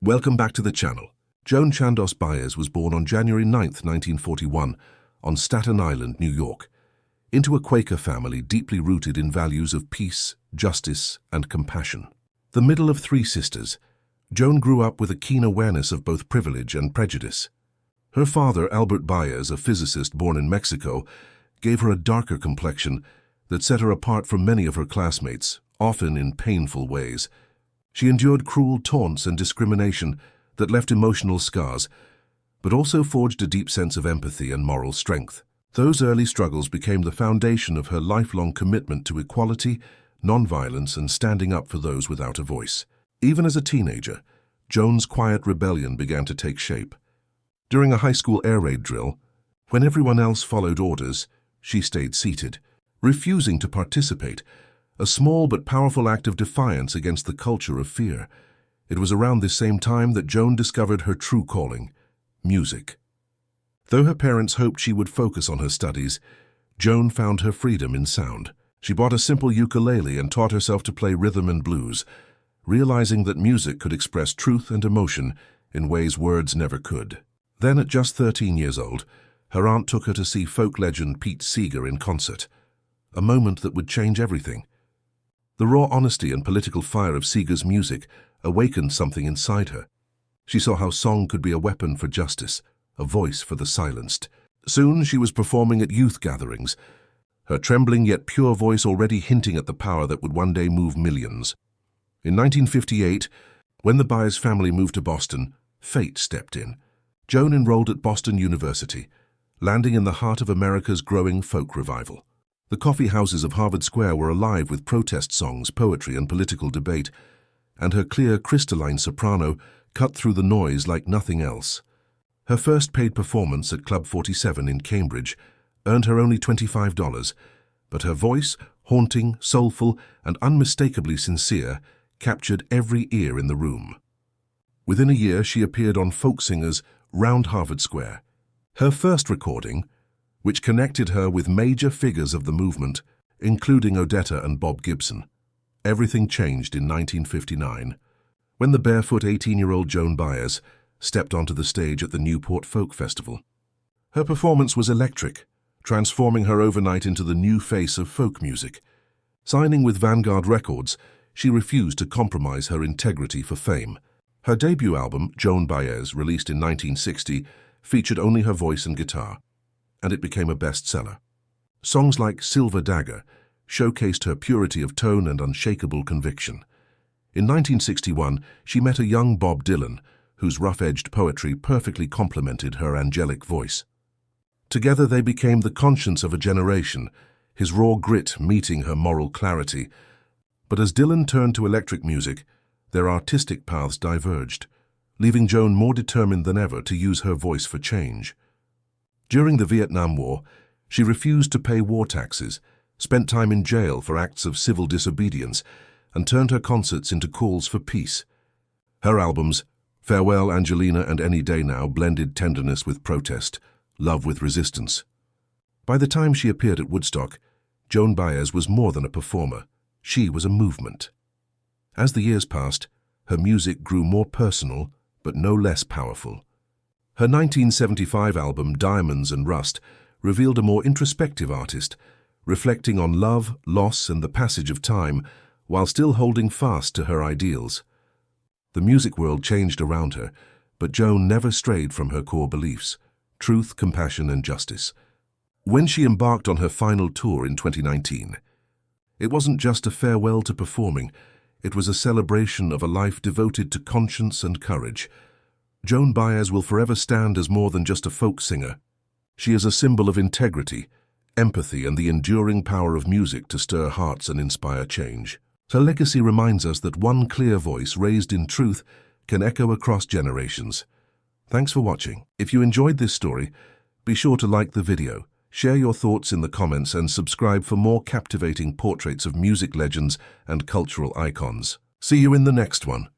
Welcome back to the channel. Joan Baez was born on January 9, 1941, on Staten Island, New York, into a Quaker family deeply rooted in values of peace, justice, and compassion. The middle of three sisters, Joan grew up with a keen awareness of both privilege and prejudice. Her father, Albert Baez, a physicist born in Mexico, gave her a darker complexion that set her apart from many of her classmates, often in painful ways. She endured cruel taunts and discrimination that left emotional scars, but also forged a deep sense of empathy and moral strength. Those early struggles became the foundation of her lifelong commitment to equality, nonviolence, and standing up for those without a voice. Even as a teenager, Joan's quiet rebellion began to take shape. During a high school air raid drill, when everyone else followed orders, she stayed seated, refusing to participate, a small but powerful act of defiance against the culture of fear. It was around this same time that Joan discovered her true calling, music. Though her parents hoped she would focus on her studies, Joan found her freedom in sound. She bought a simple ukulele and taught herself to play rhythm and blues, realizing that music could express truth and emotion in ways words never could. Then, at just 13 years old, her aunt took her to see folk legend Pete Seeger in concert, a moment that would change everything. The raw honesty and political fire of Seeger's music awakened something inside her. She saw how song could be a weapon for justice, a voice for the silenced. Soon she was performing at youth gatherings, her trembling yet pure voice already hinting at the power that would one day move millions. In 1958, when the Baez family moved to Boston, fate stepped in. Joan enrolled at Boston University, landing in the heart of America's growing folk revival. The coffee houses of Harvard Square were alive with protest songs, poetry, and political debate, and her clear, crystalline soprano cut through the noise like nothing else. Her first paid performance at Club 47 in Cambridge earned her only $25, but her voice, haunting, soulful, and unmistakably sincere, captured every ear in the room. Within a year, she appeared on folk singers round Harvard Square. Her first recording, which connected her with major figures of the movement, including Odetta and Bob Gibson. Everything changed in 1959, when the barefoot 18-year-old Joan Baez stepped onto the stage at the Newport Folk Festival. Her performance was electric, transforming her overnight into the new face of folk music. Signing with Vanguard Records, she refused to compromise her integrity for fame. Her debut album, Joan Baez, released in 1960, featured only her voice and guitar, and it became a bestseller. Songs like Silver Dagger showcased her purity of tone and unshakable conviction. In 1961, she met a young Bob Dylan, whose rough-edged poetry perfectly complemented her angelic voice. Together they became the conscience of a generation, his raw grit meeting her moral clarity. But as Dylan turned to electric music, their artistic paths diverged, leaving Joan more determined than ever to use her voice for change. During the Vietnam War, she refused to pay war taxes, spent time in jail for acts of civil disobedience, and turned her concerts into calls for peace. Her albums, Farewell Angelina and Any Day Now, blended tenderness with protest, love with resistance. By the time she appeared at Woodstock, Joan Baez was more than a performer. She was a movement. As the years passed, her music grew more personal, but no less powerful. Her 1975 album, Diamonds and Rust, revealed a more introspective artist, reflecting on love, loss, and the passage of time, while still holding fast to her ideals. The music world changed around her, but Joan never strayed from her core beliefs: truth, compassion, and justice. When she embarked on her final tour in 2019, it wasn't just a farewell to performing, it was a celebration of a life devoted to conscience and courage. Joan Baez will forever stand as more than just a folk singer. She is a symbol of integrity, empathy, and the enduring power of music to stir hearts and inspire change. Her legacy reminds us that one clear voice raised in truth can echo across generations. Thanks for watching. If you enjoyed this story, be sure to like the video, share your thoughts in the comments, and subscribe for more captivating portraits of music legends and cultural icons. See you in the next one.